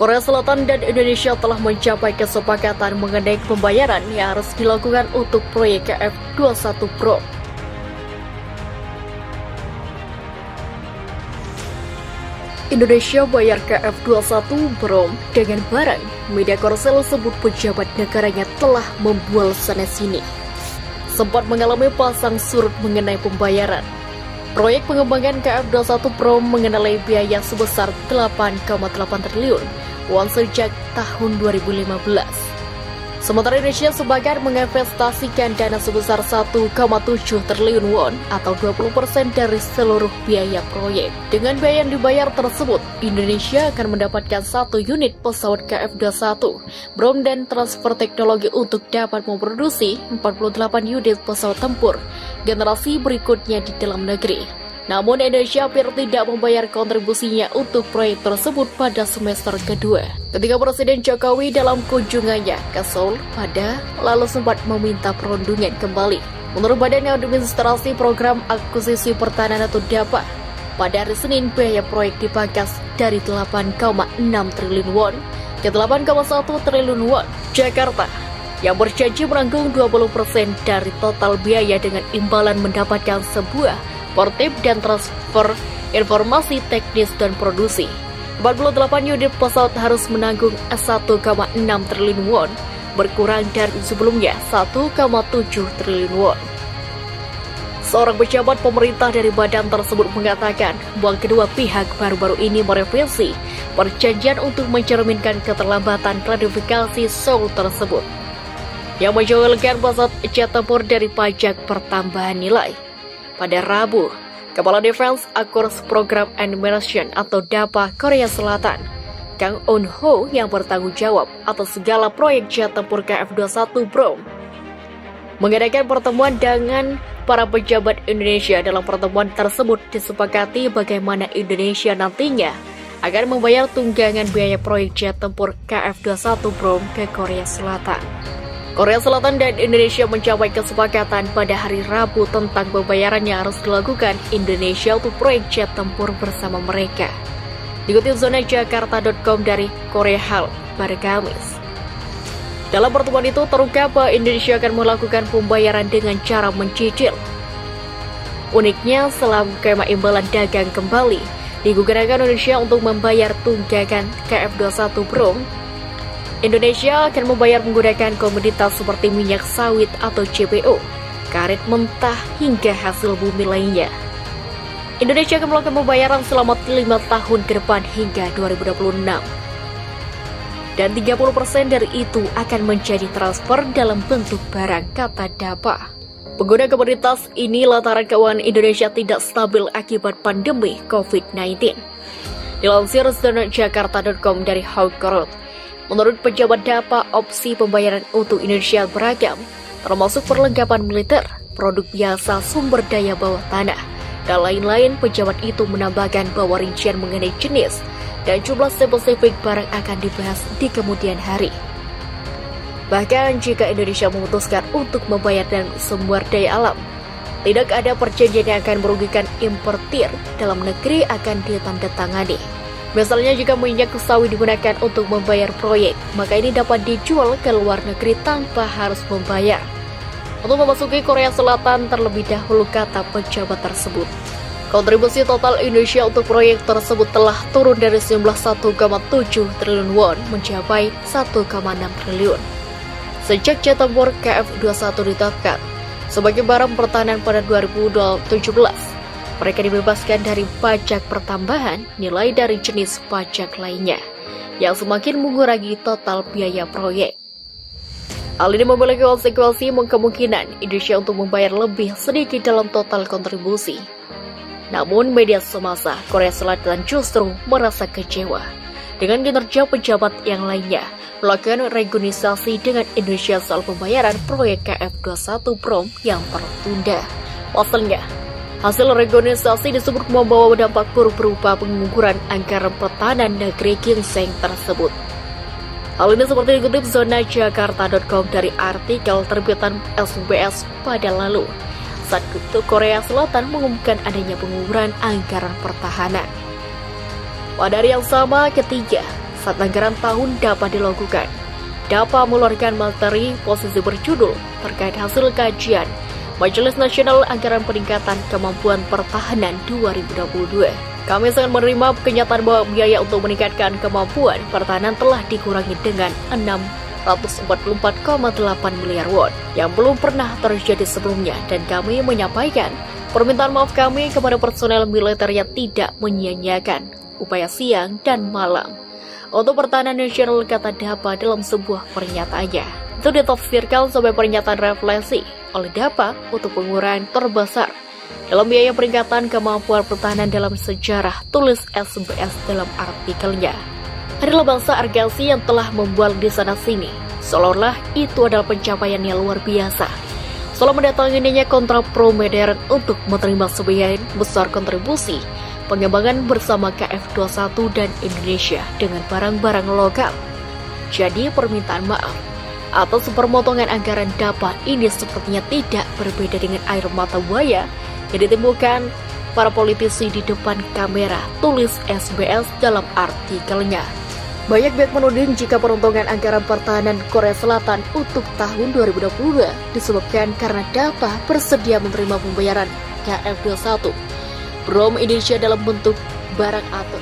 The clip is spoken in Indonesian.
Korea Selatan dan Indonesia telah mencapai kesepakatan mengenai pembayaran yang harus dilakukan untuk proyek KF-21 Pro. Indonesia bayar KF-21 Brom dengan barang. Media Korsel sebut pejabat negaranya telah membual sana-sini. Sempat mengalami pasang surut mengenai pembayaran. Proyek pengembangan KF-21 Brom mengenai biaya sebesar 8,8 triliun won sejak tahun 2015. Sementara Indonesia sebagian menginvestasikan dana sebesar 1,7 triliun won atau 20% dari seluruh biaya proyek. Dengan biaya yang dibayar tersebut, Indonesia akan mendapatkan 1 unit pesawat KF-21 Brom dan transfer teknologi untuk dapat memproduksi 48 unit pesawat tempur generasi berikutnya di dalam negeri. Namun Indonesia hampir tidak membayar kontribusinya untuk proyek tersebut pada semester kedua. Ketika Presiden Jokowi dalam kunjungannya ke Seoul lalu sempat meminta perundungan kembali. Menurut Badan Administrasi Program Akuisisi Pertahanan atau DAPA, pada hari Senin biaya proyek dipangkas dari 8,6 triliun won ke 8,1 triliun won. Jakarta yang berjanji menanggung 20% dari total biaya dengan imbalan mendapatkan sebuah portip dan transfer informasi teknis dan produksi. 48 unit pesawat harus menanggung 1,6 triliun won, berkurang dari sebelumnya 1,7 triliun won. Seorang pejabat pemerintah dari badan tersebut mengatakan bahwa kedua pihak baru-baru ini merevisi perjanjian untuk mencerminkan keterlambatan klarifikasi Seoul tersebut, yang menjauhkan pesawat jet tempur dari pajak pertambahan nilai. Pada Rabu, Kepala Defense Acquisition Program Administration atau DAPA Korea Selatan, Kang Eun-ho yang bertanggung jawab atas segala proyek jet tempur KF-21 Brom, mengadakan pertemuan dengan para pejabat Indonesia. Dalam pertemuan tersebut disepakati bagaimana Indonesia nantinya akan membayar tunggangan biaya proyek jet tempur KF-21 Brom ke Korea Selatan. Korea Selatan dan Indonesia mencapai kesepakatan pada hari Rabu tentang pembayaran yang harus dilakukan Indonesia untuk proyek jet tempur bersama mereka. Dikutip zona Jakarta.com dari Korea Hal pada Kamis. Dalam pertemuan itu terungkap bahwa Indonesia akan melakukan pembayaran dengan cara mencicil. Uniknya, selama skema imbalan dagang kembali digunakan Indonesia untuk membayar tunggakan KF-21 Brom, Indonesia akan membayar menggunakan komoditas seperti minyak sawit atau CPO, karet mentah hingga hasil bumi lainnya. Indonesia akan melakukan pembayaran selama 5 tahun ke depan hingga 2026. Dan 30% dari itu akan menjadi transfer dalam bentuk barang, kata DAPA. Pengguna komoditas ini lantaran keuangan Indonesia tidak stabil akibat pandemi COVID-19. Dilansir zona Jakarta.com dari Hawkerud, menurut pejabat DAPA, opsi pembayaran untuk Indonesia beragam, termasuk perlengkapan militer, produk biasa, sumber daya bawah tanah, dan lain-lain. Pejabat itu menambahkan bahwa rincian mengenai jenis dan jumlah spesifik barang akan dibahas di kemudian hari. Bahkan jika Indonesia memutuskan untuk membayar dan sumber daya alam, tidak ada perjanjian yang akan merugikan importir dalam negeri akan ditandatangani. Misalnya jika minyak sawit digunakan untuk membayar proyek, maka ini dapat dijual ke luar negeri tanpa harus membayar untuk memasuki Korea Selatan terlebih dahulu, kata pejabat tersebut. Kontribusi total Indonesia untuk proyek tersebut telah turun dari sejumlah 1,7 triliun won mencapai 1,6 triliun. Sejak jet tempur KF-21 ditetapkan sebagai barang pertahanan pada 2017, mereka dibebaskan dari pajak pertambahan nilai dari jenis pajak lainnya, yang semakin mengurangi total biaya proyek. Hal ini memiliki konsekuensi kemungkinan Indonesia untuk membayar lebih sedikit dalam total kontribusi. Namun media semasa Korea Selatan justru merasa kecewa dengan kinerja pejabat yang lainnya melakukan renegosiasi dengan Indonesia soal pembayaran proyek KF-21 Brom yang tertunda. Pasalnya, hasil renegosiasi disebut membawa dampak buruk berupa pengukuran anggaran pertahanan negeri ginseng tersebut. Hal ini seperti dikutip zona Jakarta.com dari artikel terbitan SBS pada lalu, saat itu Korea Selatan mengumumkan adanya pengukuran anggaran pertahanan. Pada hari yang sama, ketiga saat anggaran tahun dapat dilakukan. DAPA mengeluarkan materi posisi berjudul terkait hasil kajian Majelis Nasional Anggaran Peningkatan Kemampuan Pertahanan 2022. Kami sangat menerima kenyataan bahwa biaya untuk meningkatkan kemampuan pertahanan telah dikurangi dengan 644,8 miliar won yang belum pernah terjadi sebelumnya, dan kami menyampaikan permintaan maaf kami kepada personel militer yang tidak menyia-nyiakan upaya siang dan malam untuk pertahanan nasional, kata DAPA dalam sebuah pernyataannya. Itu ditafsirkan sebagai pernyataan refleksi oleh DAPA untuk pengurangan terbesar dalam biaya peningkatan kemampuan pertahanan dalam sejarah, tulis SBS dalam artikelnya. Adalah bangsa Argasi yang telah membuat di sana-sini, seolah-olah itu adalah pencapaian yang luar biasa. Setelah mendatanginya kontra pro modern untuk menerima sebagian besar kontribusi pengembangan bersama KF21 dan Indonesia dengan barang-barang lokal. Jadi permintaan maaf atas pemotongan anggaran DAPA ini sepertinya tidak berbeda dengan air mata buaya yang ditemukan para politisi di depan kamera, tulis SBS dalam artikelnya. Banyak pihak menuding jika pemotongan anggaran pertahanan Korea Selatan untuk tahun 2022 disebabkan karena DAPA bersedia menerima pembayaran KF21 Brom Indonesia dalam bentuk barang atau